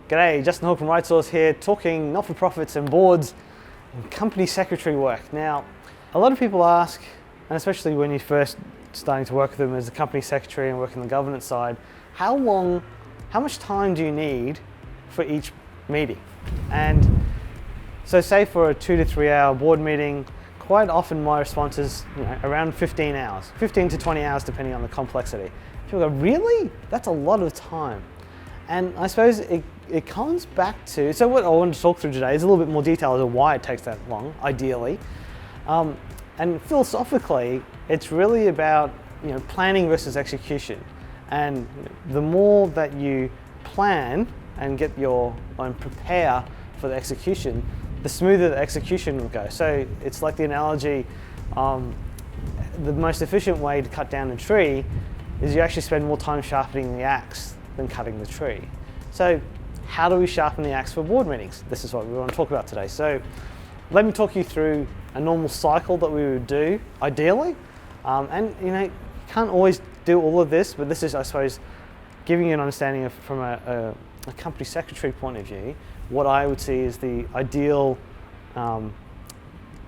G'day, Justin Hawke from RightSource here, talking not-for-profits and boards and company secretary work. Now, a lot of people ask, and especially when you're first starting to work with them as a company secretary and working the governance side, how much time do you need for each meeting? And so say for a 2 to 3 hour board meeting, quite often my response is around 15 hours, 15 to 20 hours depending on the complexity. People go, really? That's a lot of time. And I suppose it comes back to, so what I want to talk through today is a little bit more detail as to why it takes that long, ideally. And philosophically, it's really about planning versus execution. And the more that you plan and prepare for the execution, the smoother the execution will go. So it's like the analogy, the most efficient way to cut down a tree is you actually spend more time sharpening the axe than cutting the tree. So how do we sharpen the axe for board meetings? This is what we want to talk about today. So let me talk you through a normal cycle that we would do, ideally. And you can't always do all of this, but this is, I suppose, giving you an understanding of, from a company secretary point of view, what I would see is the ideal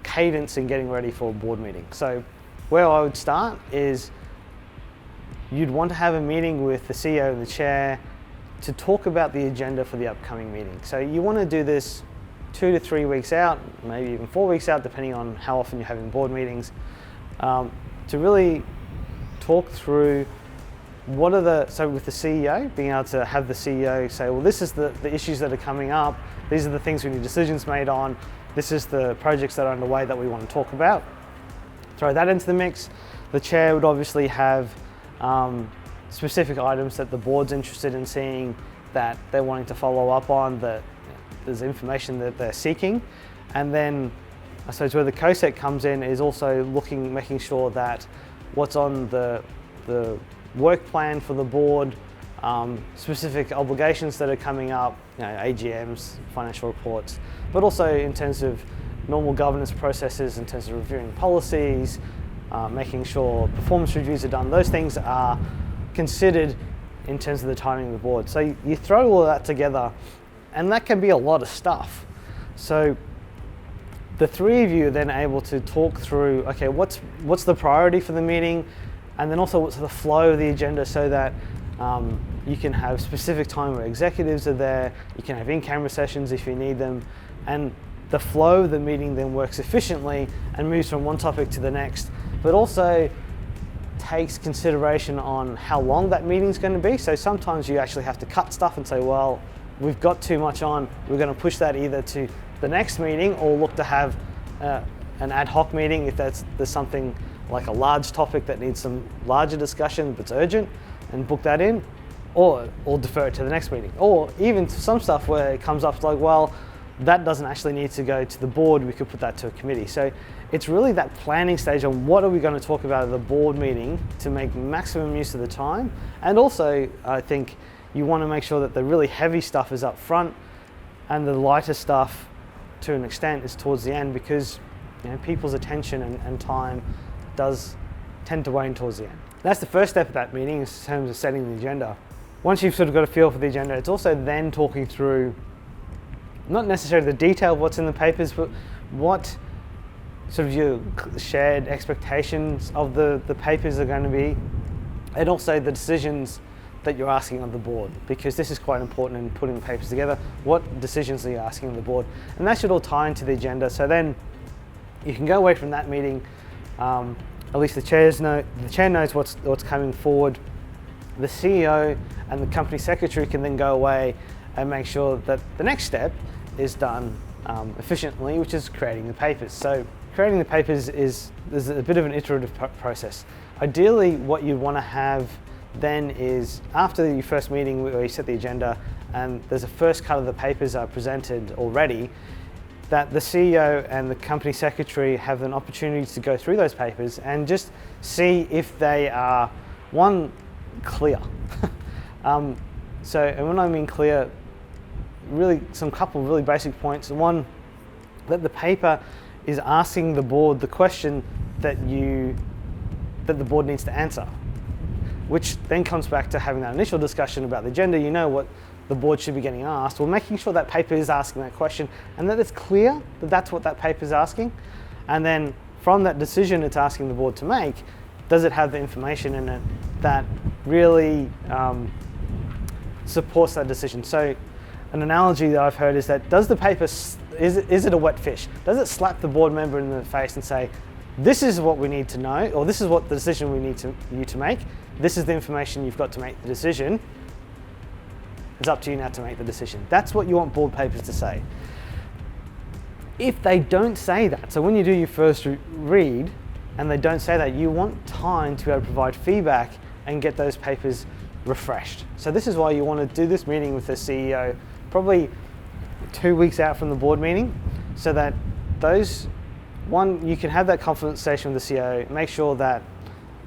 cadence in getting ready for a board meeting. So where I would start is you'd want to have a meeting with the CEO and the chair to talk about the agenda for the upcoming meeting. So you want to do this 2 to 3 weeks out, maybe even 4 weeks out, depending on how often you're having board meetings, to really talk through so with the CEO, being able to have the CEO say, well, this is the issues that are coming up, these are the things we need decisions made on, this is the projects that are underway that we want to talk about. Throw that into the mix. The chair would obviously have specific items that the board's interested in seeing, that they're wanting to follow up on, that there's information that they're seeking. And then I suppose where the COSEC comes in is also making sure that what's on the work plan for the board, specific obligations that are coming up, AGMs, financial reports, but also in terms of normal governance processes, in terms of reviewing policies, making sure performance reviews are done. Those things are considered in terms of the timing of the board. So you throw all of that together, and that can be a lot of stuff. So the three of you are then able to talk through, okay, what's the priority for the meeting, and then also what's the flow of the agenda, so that you can have specific time where executives are there, you can have in-camera sessions if you need them, and the flow of the meeting then works efficiently and moves from one topic to the next, but also takes consideration on how long that meeting's going to be. So sometimes you actually have to cut stuff and say, well, we've got too much on, we're going to push that either to the next meeting or look to have an ad hoc meeting if there's something like a large topic that needs some larger discussion but's urgent, and book that in, or defer it to the next meeting. Or even some stuff where it comes up like, well, that doesn't actually need to go to the board, we could put that to a committee. So it's really that planning stage on what are we going to talk about at the board meeting to make maximum use of the time. And also, I think you want to make sure that the really heavy stuff is up front and the lighter stuff to an extent is towards the end, because people's attention and time does tend to wane towards the end. That's the first step of that meeting, in terms of setting the agenda. Once you've sort of got a feel for the agenda, it's also then talking through not necessarily the detail of what's in the papers, but what sort of your shared expectations of the papers are going to be, and also the decisions that you're asking of the board, because this is quite important in putting the papers together. What decisions are you asking of the board? And that should all tie into the agenda. So then you can go away from that meeting, at least the chair knows what's coming forward. The CEO and the company secretary can then go away and make sure that the next step is done efficiently, which is creating the papers. So creating the papers there's a bit of an iterative process. Ideally, what you want to have then is, after your first meeting where you set the agenda and there's a first cut of the papers are presented already, that the CEO and the company secretary have an opportunity to go through those papers and just see if they are, one, clear. And when I mean clear, really couple of really basic points. One, that the paper is asking the board the question that the board needs to answer, which then comes back to having that initial discussion about the agenda. You know what the board should be getting asked, well, making sure that paper is asking that question and that it's clear that that's what that paper is asking. And then from that decision it's asking the board to make, does it have the information in it that really supports that decision? So an analogy that I've heard is that, does the paper, is it a wet fish? Does it slap the board member in the face and say, this is what we need to know, or this is what the decision we need you to make, this is the information you've got to make the decision, it's up to you now to make the decision. That's what you want board papers to say. If they don't say that, so when you do your first read and they don't say that, you want time to be able to provide feedback and get those papers refreshed. So this is why you want to do this meeting with the CEO probably 2 weeks out from the board meeting, so that you can have that conversation with the CEO, make sure that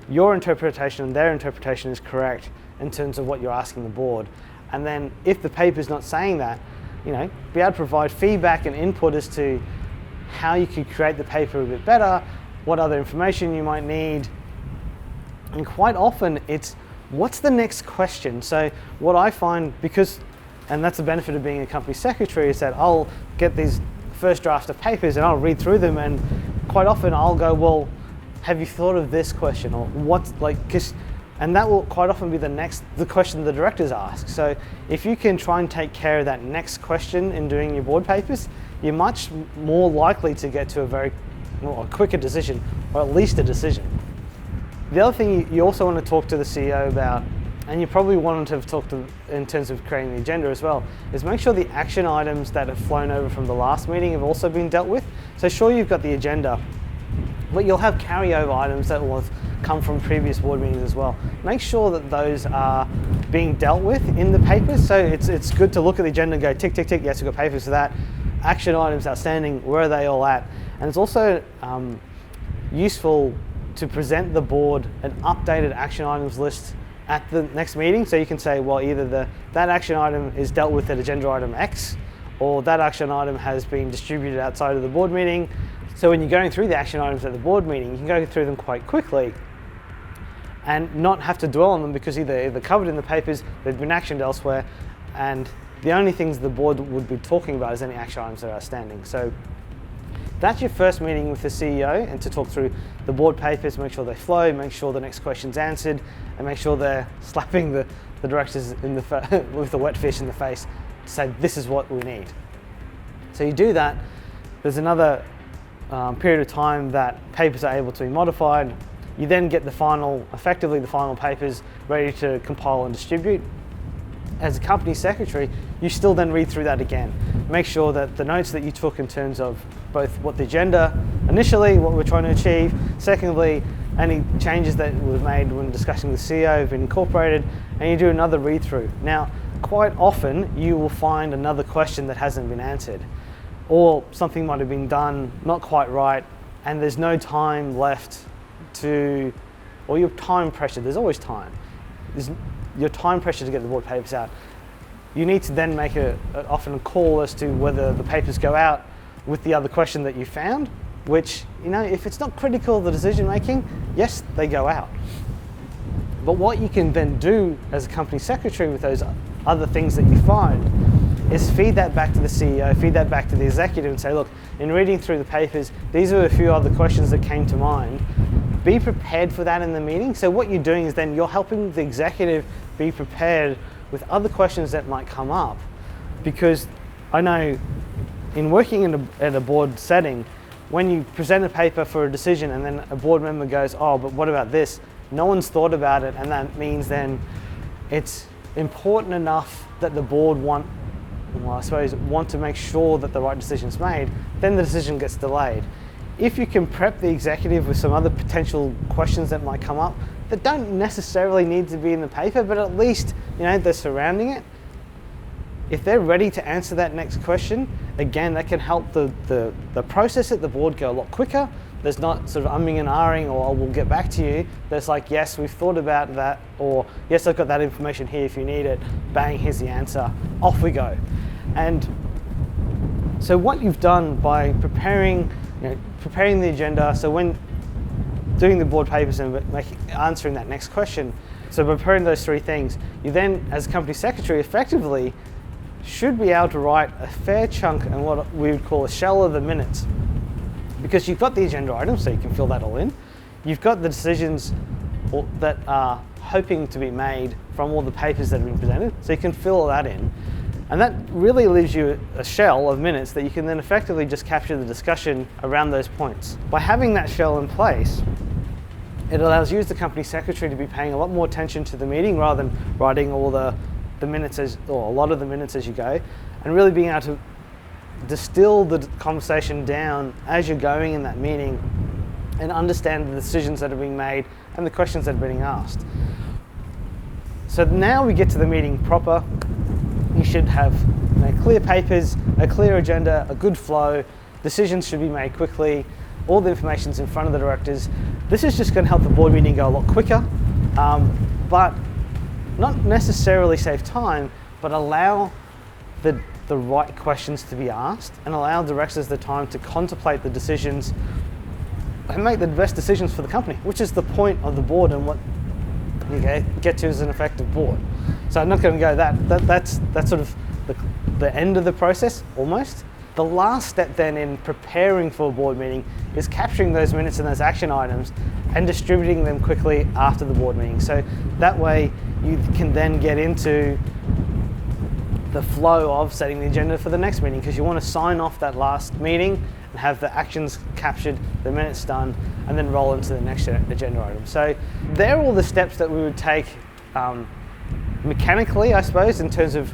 your interpretation and their interpretation is correct in terms of what you're asking the board. And then if the paper's not saying that, be able to provide feedback and input as to how you could create the paper a bit better, what other information you might need. And quite often it's, what's the next question? So what I find, and that's the benefit of being a company secretary, is that I'll get these first draft of papers and I'll read through them, and quite often I'll go, well, have you thought of this question? Or and that will quite often be the question the directors ask. So if you can try and take care of that next question in doing your board papers, you're much more likely to get to a quicker decision, or at least a decision. The other thing you also want to talk to the CEO about, and you probably want to have talked to in terms of creating the agenda as well, is make sure the action items that have flown over from the last meeting have also been dealt with. So sure, you've got the agenda, but you'll have carryover items that will have come from previous board meetings as well. Make sure that those are being dealt with in the papers. So it's good to look at the agenda and go tick, tick, tick, yes, we've got papers for that. Action items outstanding, where are they all at? And it's also useful to present the board an updated action items list at the next meeting. So you can say, well, either that action item is dealt with at agenda item X, or that action item has been distributed outside of the board meeting. So when you're going through the action items at the board meeting, you can go through them quite quickly and not have to dwell on them, because either they're covered in the papers, they've been actioned elsewhere, and the only things the board would be talking about is any action items that are outstanding. So that's your first meeting with the CEO, and to talk through the board papers, make sure they flow, make sure the next question's answered, and make sure they're slapping the directors with the wet fish in the face to say, this is what we need. So you do that. There's another period of time that papers are able to be modified. You then get effectively the final papers ready to compile and distribute. As a company secretary, you still then read through that again. Make sure that the notes that you took in terms of both what the agenda initially, what we're trying to achieve, secondly, any changes that were made when discussing with the CEO have been incorporated, and you do another read through. Now, quite often you will find another question that hasn't been answered, or something might have been done not quite right, and there's no time left or your time pressure, there's always time. There's your time pressure to get the board papers out. You need to then make often a call as to whether the papers go out with the other question that you found, which, if it's not critical of the decision making, yes, they go out. But what you can then do as a company secretary with those other things that you find is feed that back to the CEO, feed that back to the executive and say, look, in reading through the papers, these are a few other questions that came to mind. Be prepared for that in the meeting. So what you're doing is then you're helping the executive be prepared with other questions that might come up. Because I know in working in a board setting, when you present a paper for a decision and then a board member goes, oh, but what about this? No one's thought about it, and that means then it's important enough that the board want to make sure that the right decision's made, then the decision gets delayed. If you can prep the executive with some other potential questions that might come up that don't necessarily need to be in the paper, but at least they're surrounding it. If they're ready to answer that next question, again, that can help the process at the board go a lot quicker. There's not sort of umming and ahhing, or we'll get back to you. There's like, yes, we've thought about that, or yes, I've got that information here if you need it. Bang, here's the answer. Off we go. And so what you've done by preparing the agenda, so when doing the board papers and answering that next question, so by preparing those three things, you then, as company secretary, effectively should be able to write a fair chunk and what we would call a shell of the minutes, because you've got the agenda items, so you can fill that all in. You've got the decisions that are hoping to be made from all the papers that have been presented, so you can fill all that in. And that really leaves you a shell of minutes that you can then effectively just capture the discussion around those points. By having that shell in place, it allows you as the company secretary to be paying a lot more attention to the meeting rather than writing all the minutes or a lot of the minutes as you go, and really being able to distill the conversation down as you're going in that meeting and understand the decisions that are being made and the questions that are being asked. So now we get to the meeting proper. You should have clear papers, a clear agenda, a good flow. Decisions should be made quickly. All the information's in front of the directors. This is just going to help the board meeting go a lot quicker, but not necessarily save time, but allow the right questions to be asked and allow directors the time to contemplate the decisions and make the best decisions for the company, which is the point of the board and what you get to as an effective board. So I'm not going to go that's sort of the end of the process almost. The last step then in preparing for a board meeting is capturing those minutes and those action items and distributing them quickly after the board meeting. So that way you can then get into the flow of setting the agenda for the next meeting, because you want to sign off that last meeting and have the actions captured, the minutes done, and then roll into the next agenda item. So they're all the steps that we would take mechanically, I suppose, in terms of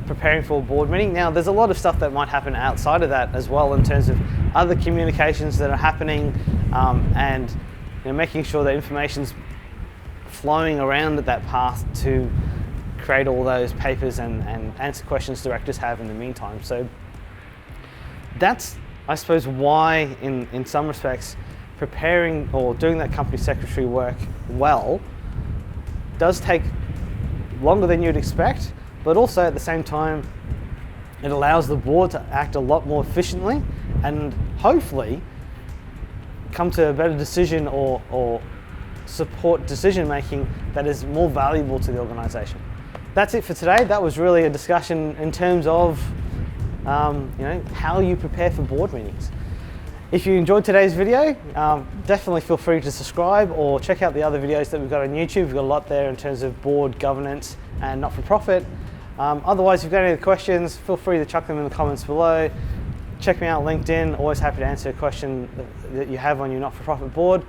preparing for a board meeting. Now, there's a lot of stuff that might happen outside of that as well in terms of other communications that are happening, and making sure that information's flowing around at that path to create all those papers and answer questions directors have in the meantime. So that's, I suppose, why in some respects preparing or doing that company secretary work well does take longer than you'd expect, but also at the same time it allows the board to act a lot more efficiently and hopefully come to a better decision or support decision making that is more valuable to the organisation. That's it for today. That was really a discussion in terms of how you prepare for board meetings. If you enjoyed today's video, definitely feel free to subscribe or check out the other videos that we've got on YouTube. We've got a lot there in terms of board governance and not-for-profit. Otherwise, if you've got any questions, feel free to chuck them in the comments below. Check me out on LinkedIn. Always happy to answer a question that you have on your not-for-profit board.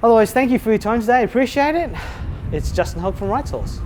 Otherwise, thank you for your time today. Appreciate it. It's Justin Hogg from RightSource.